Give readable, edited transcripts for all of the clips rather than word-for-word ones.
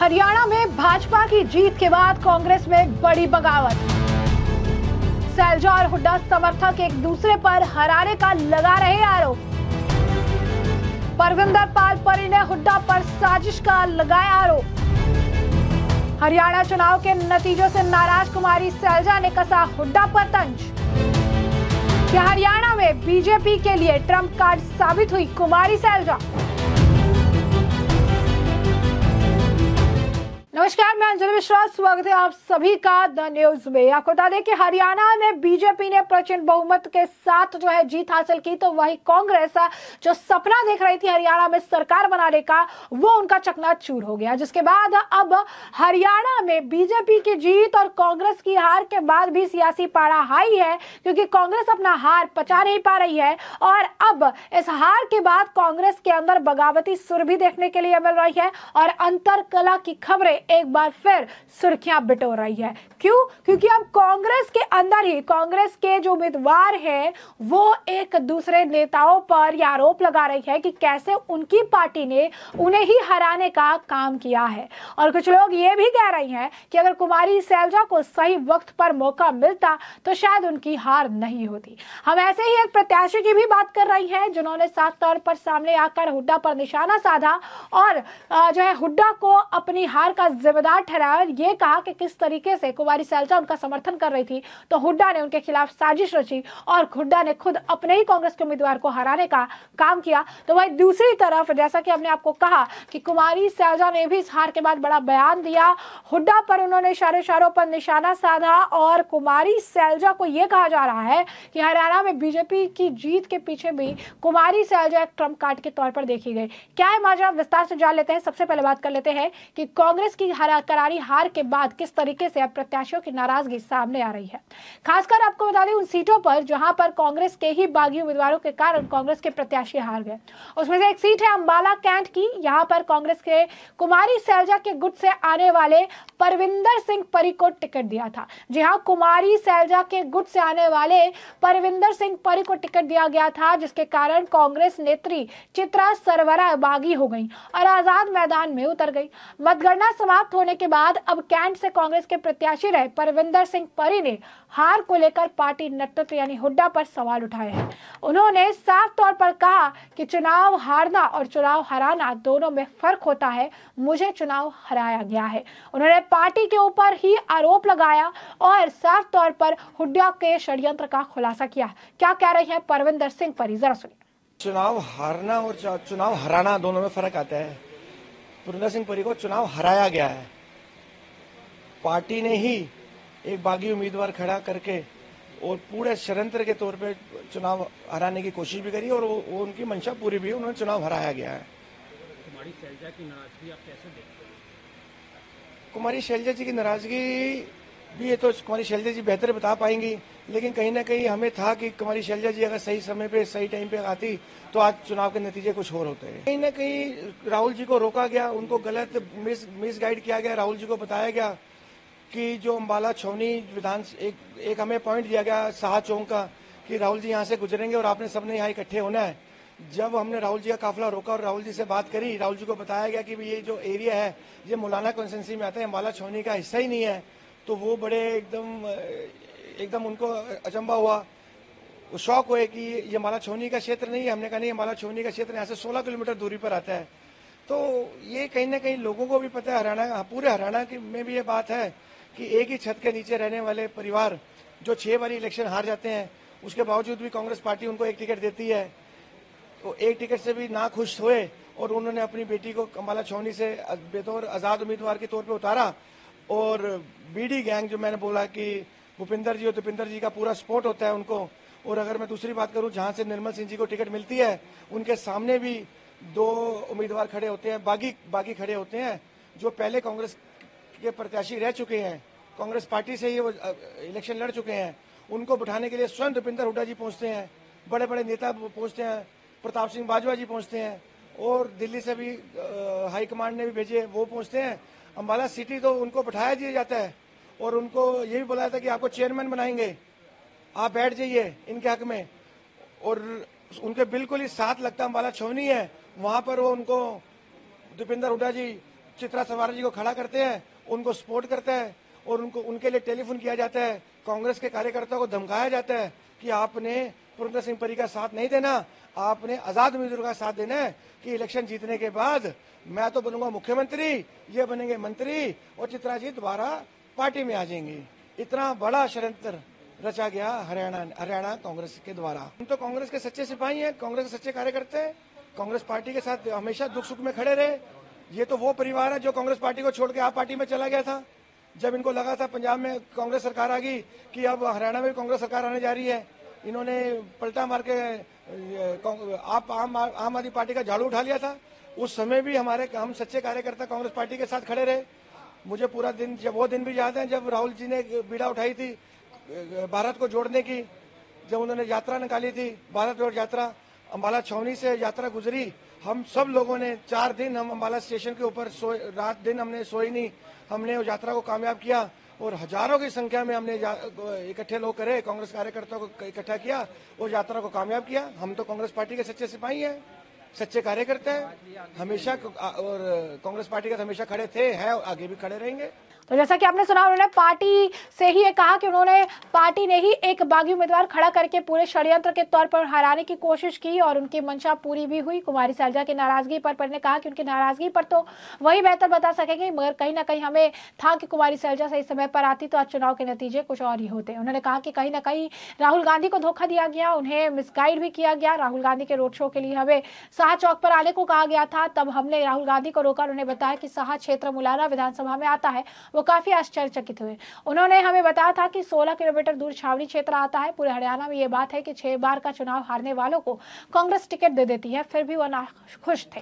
हरियाणा में भाजपा की जीत के बाद कांग्रेस में बड़ी बगावत। सैलजा और हुड्डा समर्थक एक दूसरे पर हराने का लगा रहे आरोप। परविंदर पाल परी ने हुड्डा पर साजिश का लगाया आरोप। हरियाणा चुनाव के नतीजों से नाराज कुमारी सैलजा ने कसा हुड्डा पर तंज। क्या हरियाणा में बीजेपी के लिए ट्रम्प कार्ड साबित हुई कुमारी सैलजा? नमस्कार, मैं अंजलि मिश्रा, स्वागत है आप सभी का द न्यूज में। आपको बता दें कि हरियाणा में बीजेपी ने प्रचंड बहुमत के साथ जो है जीत हासिल की, तो वही कांग्रेस जो सपना देख रही थी हरियाणा में सरकार बनाने का, वो उनका चकनाचूर हो गया। जिसके बाद अब हरियाणा में बीजेपी की जीत और कांग्रेस की हार के बाद भी सियासी पारा हाई है, क्योंकि कांग्रेस अपना हार पचा नहीं पा रही है और अब इस हार के बाद कांग्रेस के अंदर बगावती सुर भी देखने के लिए मिल रही है और अंतरकलह की खबरें एक बार फिर सुर्खियां बिटोर रही है। क्यों? क्योंकि अब कांग्रेस के अंदर ही कांग्रेस के जो उम्मीदवार हैं वो एक दूसरे नेताओं पर यह आरोप लगा रही है कि कैसे उनकी पार्टी ने उन्हें ही हराने का काम किया है। और कुछ लोग ये भी कह रही हैं कि अगर कुमारी सैलजा को सही वक्त पर मौका मिलता तो शायद उनकी हार नहीं होती। हम ऐसे ही एक प्रत्याशी की भी बात कर रही हैं जिन्होंने साफ तौर पर सामने आकर हुड्डा पर निशाना साधा और जो है हुड्डा को अपनी हार का जिम्मेदार ठहराया और ये कहा कि किस तरीके से कुमारी सैलजा उनका समर्थन कर रही थी, तो हुड्डा ने उनके खिलाफ साजिश रची और हुड्डा ने खुद अपने ही कांग्रेस के उम्मीदवार को हराने का काम किया। तो वही दूसरी तरफ जैसा कि हमने आपको कहा कि कुमारी सैलजा ने भी इस हार के बाद बड़ा बयान दिया। हुड्डा पर उन्होंने इशारों पर निशाना साधा और कुमारी सैलजा को यह कहा जा रहा है कि हरियाणा में बीजेपी की जीत के पीछे भी कुमारी सैलजा एक ट्रम्प कार्ड के तौर पर देखी गई। क्या है माजरा, विस्तार से जान लेते हैं। सबसे पहले बात कर लेते हैं कि कांग्रेस की करारी हार के बाद किस तरीके से अब प्रत्याशियों की नाराजगी सामने आ रही है। खासकर आपको बता दें उन सीटों पर जहां पर कांग्रेस के ही बागी उम्मीदवारों के कारण कांग्रेस के प्रत्याशी हार गए, उसमें से एक सीट है अंबाला कैंट की। यहां पर कांग्रेस के कुमारी सैलजा के गुट से आने वाले परविंदर सिंह परी को टिकट दिया था। जी हां, कुमारी सैलजा के गुट से आने वाले परविंदर सिंह परी को टिकट दिया गया था, जिसके कारण कांग्रेस नेत्री चित्रा सरवरा बागी हो गई और आजाद मैदान में उतर गई। मतगणना समाप्त होने के बाद अब कैंट से कांग्रेस के प्रत्याशी रहे परविंदर सिंह परी ने हार को लेकर पार्टी नेतृत्व यानी हुड्डा पर सवाल उठाए हैं। उन्होंने साफ तौर पर कहा कि चुनाव हारना और चुनाव हराना दोनों में फर्क होता है, मुझे चुनाव हराया गया है। उन्होंने पार्टी के ऊपर ही आरोप लगाया और साफ तौर पर हुड्डा के षड्यंत्र का खुलासा किया। क्या कह रहे हैं परविंदर सिंह परी, जरा सुनिए। चुनाव हारना और चुनाव हराना दोनों में फर्क आता है। परविंदर सिंह परी को चुनाव हराया गया है, पार्टी ने ही एक बागी उम्मीदवार खड़ा करके और पूरे षड्यंत्र के तौर पे चुनाव हराने की कोशिश भी करी और वो उनकी मंशा पूरी भी, उन्होंने चुनाव हराया गया है। कुमारी सैलजा की नाराजगी आप कैसे देखते हैं? कुमारी सैलजा जी की नाराजगी भी ये तो कुमारी सैलजा जी बेहतर बता पाएंगी, लेकिन कहीं ना कहीं हमें था कि कुमारी सैलजा जी अगर सही समय पे सही टाइम पे आती तो आज चुनाव के नतीजे कुछ और होते हैं। कहीं ना कहीं राहुल जी को रोका गया, उनको गलत मिस गाइड किया गया। राहुल जी को बताया गया कि जो अंबाला छौनी विधान एक हमें पॉइंट दिया गया साहा चौक का कि राहुल जी यहाँ से गुजरेंगे और आपने सबने यहाँ इकट्ठे होना है। जब हमने राहुल जी का काफिला रोका और राहुल जी से बात करी, राहुल जी को बताया गया कि ये जो एरिया है ये मौलाना कॉन्स्टिट्यूंसी में आता है, अंबाला छौनी का हिस्सा ही नहीं है। तो वो बड़े एकदम उनको अचंबा हुआ, शौक हुए कि ये अंबाला छौनी का क्षेत्र नहीं है। हमने कहा नहीं, अंबाला छौनी का क्षेत्र यहाँ से 16 किलोमीटर दूरी पर आता है। तो ये कहीं ना कहीं लोगों को भी पता है, हरियाणा पूरे हरियाणा में भी ये बात है कि एक ही छत के नीचे रहने वाले परिवार जो 6 बारी इलेक्शन हार जाते हैं, उसके बावजूद भी कांग्रेस पार्टी उनको एक टिकट देती है। तो एक टिकट से भी ना खुश हुए और उन्होंने अपनी बेटी को अंबाला छौनी से बेतौर आजाद उम्मीदवार के तौर पे उतारा। और बीडी गैंग जो मैंने बोला कि भूपिंदर जी और दीपिंदर जी का पूरा सपोर्ट होता है उनको। और अगर मैं दूसरी बात करूं, जहां से निर्मल सिंह जी को टिकट मिलती है उनके सामने भी 2 उम्मीदवार खड़े होते हैं, बागी खड़े होते हैं, जो पहले कांग्रेस के प्रत्याशी रह चुके हैं, कांग्रेस पार्टी से ही वो इलेक्शन लड़ चुके हैं। उनको बिठाने के लिए स्वयं दीपिंदर हुड्डा जी पहुंचते हैं, बड़े बड़े नेता पहुंचते हैं, प्रताप सिंह बाजवा जी पहुंचते हैं और दिल्ली से भी हाईकमांड ने भी भेजे, वो पहुंचते हैं। अंबाला सिटी तो उनको बिठाया दिया जाता है और उनको ये भी बोला जाता है कि आपको चेयरमैन बनाएंगे, आप बैठ जाइए इनके हक में। और उनके बिल्कुल ही साथ लगता अंबाला छौनी है, वहां पर वो उनको दीपिंदर हुड्डा जी चित्रा सरवारा जी को खड़ा करते हैं, उनको सपोर्ट करते हैं और उनके लिए टेलीफोन किया जाता है। कांग्रेस के कार्यकर्ताओं को धमकाया जाता है कि आपने पुरंदर सिंह परी का साथ नहीं देना, आपने आजाद उम्मीदवार का साथ देना है कि इलेक्शन जीतने के बाद मैं तो बनूंगा मुख्यमंत्री, ये बनेंगे मंत्री और चित्रा जी दोबारा पार्टी में आ जाएंगी। इतना बड़ा षड्यंत्र रचा गया हरियाणा कांग्रेस के द्वारा। हम तो कांग्रेस के सच्चे सिपाही हैं, कांग्रेस के सच्चे कार्यकर्ता हैं, कांग्रेस पार्टी के साथ हमेशा दुख सुख में खड़े रहे। ये तो वो परिवार है जो कांग्रेस पार्टी को छोड़ के आप पार्टी में चला गया था। जब इनको लगा था पंजाब में कांग्रेस सरकार आ गई कि अब हरियाणा में कांग्रेस सरकार आने जा रही है, इन्होंने पलटा मार के आप आम आदमी पार्टी का झाड़ू उठा लिया था। उस समय भी हम सच्चे कार्यकर्ता कांग्रेस पार्टी के साथ खड़े रहे। मुझे पूरा दिन, जब वो दिन भी याद है जब राहुल जी ने बीड़ा उठाई थी भारत को जोड़ने की, जब उन्होंने यात्रा निकाली थी, भारत जोड़ यात्रा, अम्बाला छावनी से यात्रा गुजरी। हम सब लोगों ने 4 दिन हम अम्बाला स्टेशन के ऊपर रात दिन हमने सोई नहीं, हमने उस यात्रा को कामयाब किया और हजारों की संख्या में हमने इकट्ठे लोग करे, कांग्रेस कार्यकर्ताओं को इकट्ठा किया और यात्रा को कामयाब किया। हम तो कांग्रेस पार्टी के सच्चे सिपाही हैं, सच्चे कार्यकर्ता हैं हमेशा, और कांग्रेस पार्टी के हमेशा खड़े थे, हैं और आगे भी खड़े रहेंगे। तो जैसा कि आपने सुना, उन्होंने पार्टी से ही ये कहा कि उन्होंने पार्टी ने ही एक बागी उम्मीदवार खड़ा करके पूरे षड्यंत्र के तौर पर हराने की कोशिश की और उनकी मंशा पूरी भी हुई। कुमारी सैलजा की नाराजगी पर ने कहा कि उनकी नाराजगी पर तो वही बेहतर बता सकेंगे, मगर कहीं ना कहीं हमें था कि कुमारी सैलजा सही समय पर आती तो आज चुनाव के नतीजे कुछ और ही होते। उन्होंने कहा कि कहीं ना कहीं राहुल गांधी को धोखा दिया गया, उन्हें मिसगाइड भी किया गया। राहुल गांधी के रोड शो के लिए हमें शाह चौक पर आने को कहा गया था, तब हमने राहुल गांधी को रोका। उन्होंने बताया कि शाह क्षेत्र मुलाना विधानसभा में आता है, वो काफी आश्चर्यचकित हुए। उन्होंने हमें बताया था कि 16 किलोमीटर दूर छावनी क्षेत्र आता है। पूरे हरियाणा में ये बात है कि 6 बार का चुनाव हारने वालों को कांग्रेस टिकट दे देती है, फिर भी वो नाखुश थे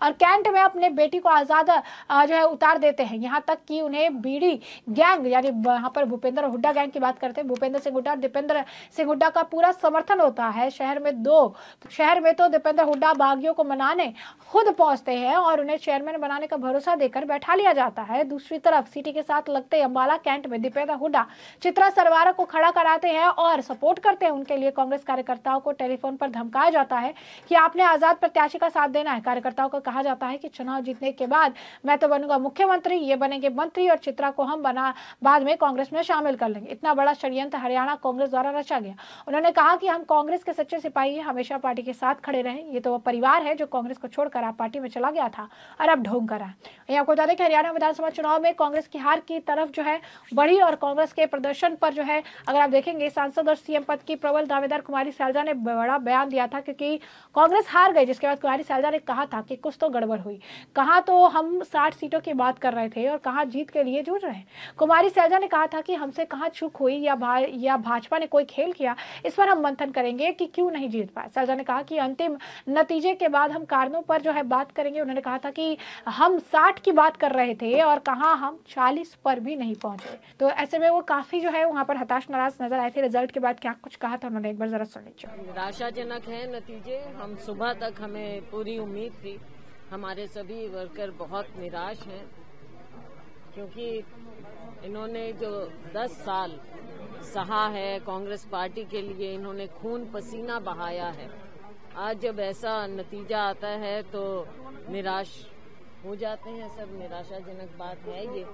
और कैंट में अपने बेटी को आजाद जो है उतार देते हैं। यहाँ तक कि उन्हें बीड़ी गैंग, यानी वहां पर भूपेंद्र हुड्डा गैंग की बात करते हैं, भूपेंद्र सिंह हुड्डा, दीपेंद्र सिंह हुड्डा का पूरा समर्थन होता है। शहर में तो दीपेंद्र हुड्डा बागियों को मनाने खुद पहुंचते हैं और उन्हें चेयरमैन बनाने का भरोसा देकर बैठा लिया जाता है। दूसरी तरफ सिटी के साथ लगते अम्बाला कैंट में दीपेंद्र हुड्डा चित्रा सरवारा को खड़ा कराते हैं और सपोर्ट करते हैं। उनके लिए कांग्रेस कार्यकर्ताओं को टेलीफोन पर धमकाया जाता है कि आपने आजाद प्रत्याशी का साथ देना है। कार्यकर्ताओं को कहा जाता है कि चुनाव जीतने के बाद मैं तो बनूंगा मुख्यमंत्री, ये बनेंगे मंत्री और चित्रा को हम बाद में कांग्रेस में शामिल कर लेंगे। इतना बड़ा षड्यंत्र हरियाणा कांग्रेस द्वारा रचा गया। उन्होंने कहा कि हम कांग्रेस के सच्चे सिपाही हैं, हमेशा पार्टी के साथ खड़े रहे। ये तो वो परिवार है जो कांग्रेस को छोड़कर आप पार्टी में चला गया था और अब ढोंग कर रहा है। आपको बता दें कि हरियाणा विधानसभा चुनाव में कांग्रेस की हार की तरफ जो है बढ़ी और कांग्रेस के प्रदर्शन पर जो है अगर आप देखेंगे, सांसद और सीएम पद की प्रबल दावेदार कुमारी सैलजा ने बड़ा बयान दिया था, क्योंकि कांग्रेस हार गई। जिसके बाद कुमारी सैलजा ने कहा था कि कुछ तो गड़बड़ हुई, कहा तो हम 60 सीटों की बात कर रहे थे और कहा जीत के लिए जूझ रहे। कुमारी सैलजा ने कहा था कि हमसे कहा चूक हुई या भाजपा ने कोई खेल किया, इस पर हम मंथन करेंगे कि क्यों नहीं जीत पाए। सैलजा ने कहा कि अंतिम नतीजे के बाद हम कारणों पर जो है बात करेंगे। उन्होंने कहा था कि हम 60 की बात कर रहे थे और कहा हम 40 पर भी नहीं पहुंचे। तो ऐसे में वो काफी जो है वहां पर हताश नाराज नजर आए थे। रिजल्ट के बाद क्या कुछ कहा था उन्होंने, एक बार जरा सुन लीजिए। निराशाजनक है नतीजे। हम सुबह तक हमें पूरी उम्मीद थी, हमारे सभी वर्कर बहुत निराश हैं, क्योंकि इन्होंने जो 10 साल सहा है कांग्रेस पार्टी के लिए, इन्होंने खून पसीना बहाया है। आज जब ऐसा नतीजा आता है तो निराश हो जाते हैं सब। निराशाजनक बात है ये,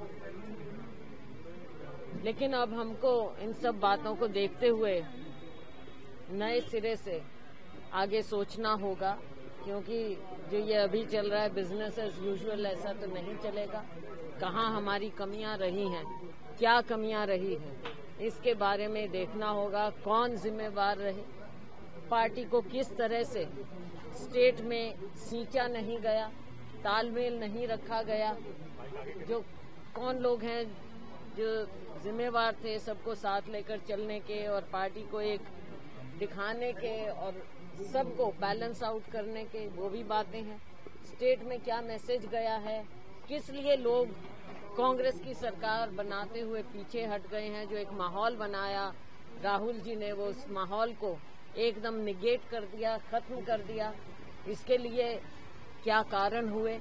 लेकिन अब हमको इन सब बातों को देखते हुए नए सिरे से आगे सोचना होगा, क्योंकि जो ये अभी चल रहा है बिजनेस एज यूजुअल, ऐसा तो नहीं चलेगा। कहाँ हमारी कमियां रही हैं, क्या कमियां रही हैं, इसके बारे में देखना होगा। कौन जिम्मेवार रहे, पार्टी को किस तरह से स्टेट में सींचा नहीं गया, तालमेल नहीं रखा गया, जो कौन लोग हैं जो जिम्मेवार थे सबको साथ लेकर चलने के और पार्टी को एक दिखाने के और सबको बैलेंस आउट करने के, वो भी बातें हैं। स्टेट में क्या मैसेज गया है, किस लिए लोग कांग्रेस की सरकार बनाते हुए पीछे हट गए हैं। जो एक माहौल बनाया राहुल जी ने, वो उस माहौल को एकदम निगेट कर दिया, खत्म कर दिया। इसके लिए क्या कारण हुए,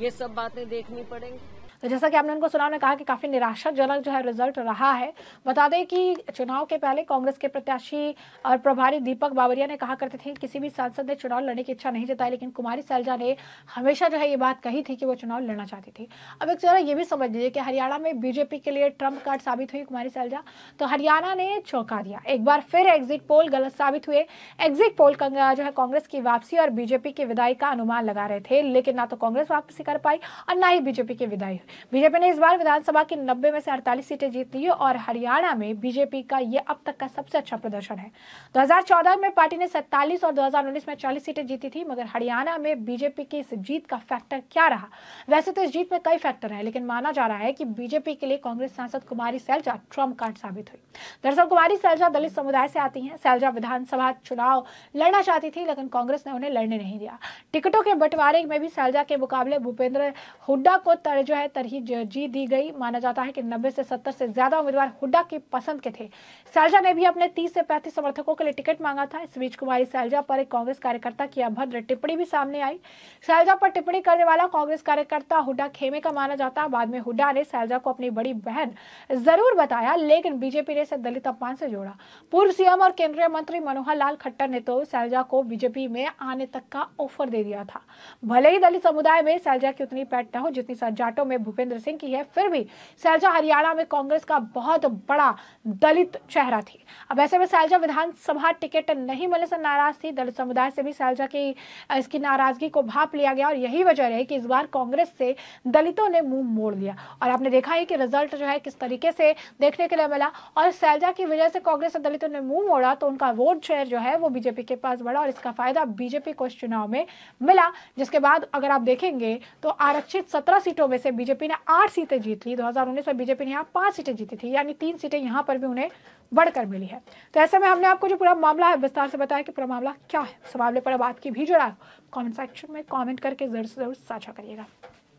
ये सब बातें देखनी पड़ेंगी। तो जैसा कि आपने उनको सुना, उन्होंने कहा कि काफी निराशाजनक जो है रिजल्ट रहा है। बता दें कि चुनाव के पहले कांग्रेस के प्रत्याशी और प्रभारी दीपक बावरिया ने कहा करते थे कि किसी भी सांसद ने चुनाव लड़ने की इच्छा नहीं जताई, लेकिन कुमारी सैलजा ने हमेशा जो है ये बात कही थी कि वो चुनाव लड़ना चाहती थी। अब एक जरा ये भी समझ लीजिए कि हरियाणा में बीजेपी के लिए ट्रम्प कार्ड साबित हुई कुमारी सैलजा। तो हरियाणा ने चौंका दिया, एक बार फिर एग्जिट पोल गलत साबित हुए। एग्जिट पोल जो है कांग्रेस की वापसी और बीजेपी की विदाई का अनुमान लगा रहे थे, लेकिन ना तो कांग्रेस वापसी कर पाई और ना ही बीजेपी की विदाई हुई। बीजेपी ने इस बार विधानसभा की 90 में से 48 सीटें जीत ली और हरियाणा में बीजेपी का ये अब तक का सबसे अच्छा प्रदर्शन है। 2014 में पार्टी ने 47 और 2019 में 40 सीटें जीती थी, मगर हरियाणा में बीजेपी की इस जीत का फैक्टर क्या रहा? वैसे तो इस जीत में कई फैक्टर हैं, लेकिन माना जा रहा है कि बीजेपी के लिए कांग्रेस सांसद कुमारी सैलजा ट्रम्प कार्ड साबित हुई। दरअसल कुमारी सैलजा दलित समुदाय से आती हैं। सैलजा विधानसभा चुनाव लड़ना चाहती थी, लेकिन कांग्रेस ने उन्हें लड़ने नहीं दिया। टिकटों के बंटवारे में भी सैलजा के मुकाबले भूपेंद्र हुड्डा को तरजीह दी गई। माना जाता है कि 90 से 70 से ज्यादा उम्मीदवार हुड्डा की पसंद के थे। सैलजा ने भी अपने 30 से 35 समर्थकों के लिए टिकट मांगा था। इस बीच कुमारी सैलजा पर एक कांग्रेस कार्यकर्ता की अभद्र टिप्पणी भी सामने आई। सैलजा पर टिप्पणी करने वाला कांग्रेस कार्यकर्ता हुड्डा खेमे का माना जाता। बाद में हुड्डा ने सैलजा को अपनी बड़ी बहन जरूर बताया, लेकिन बीजेपी ने इसे दलित अपमान से जोड़ा। पूर्व सीएम और केंद्रीय मंत्री मनोहर लाल खट्टर ने तो सैलजा को बीजेपी में आने तक का ऑफर दे दिया था। भले ही दलित समुदाय में सैलजा की उतनी पैठ न हो जितनी जाटों में भूपेंद्र सिंह की है, फिर भी सैलजा हरियाणा में कांग्रेस का बहुत बड़ा दलित चेहरा थी। अब ऐसे में सैलजा विधानसभा टिकट नहीं मिलने से नाराज थी। दलित समुदाय से भी सैलजा की इसकी नाराजगी को भांप लिया गया और यही वजह है कि इस बार कांग्रेस से दलितों ने मुंह मोड़ लिया। और आपने देखा है कि रिजल्ट जो है किस तरीके से देखने के लिए मिला, और सैलजा की वजह से कांग्रेस से दलितों ने मुंह मोड़ा तो उनका वोट शेयर जो है वो बीजेपी के पास बढ़ा और इसका फायदा बीजेपी को इस चुनाव में मिला। जिसके बाद अगर आप देखेंगे तो आरक्षित 17 सीटों में से बीजेपी ने 8 सीटें जीत ली। 2019 में बीजेपी ने यहाँ 5 सीटें जीती थी, यानी 3 सीटें यहाँ पर भी उन्हें बढ़कर मिली है। तो ऐसे में हमने आपको जो पूरा मामला है विस्तार से बताया कि पूरा मामला क्या है। इस मामले पर अब आपकी भी जो राय कमेंट सेक्शन में कमेंट करके जरूर से जरूर साझा करिएगा।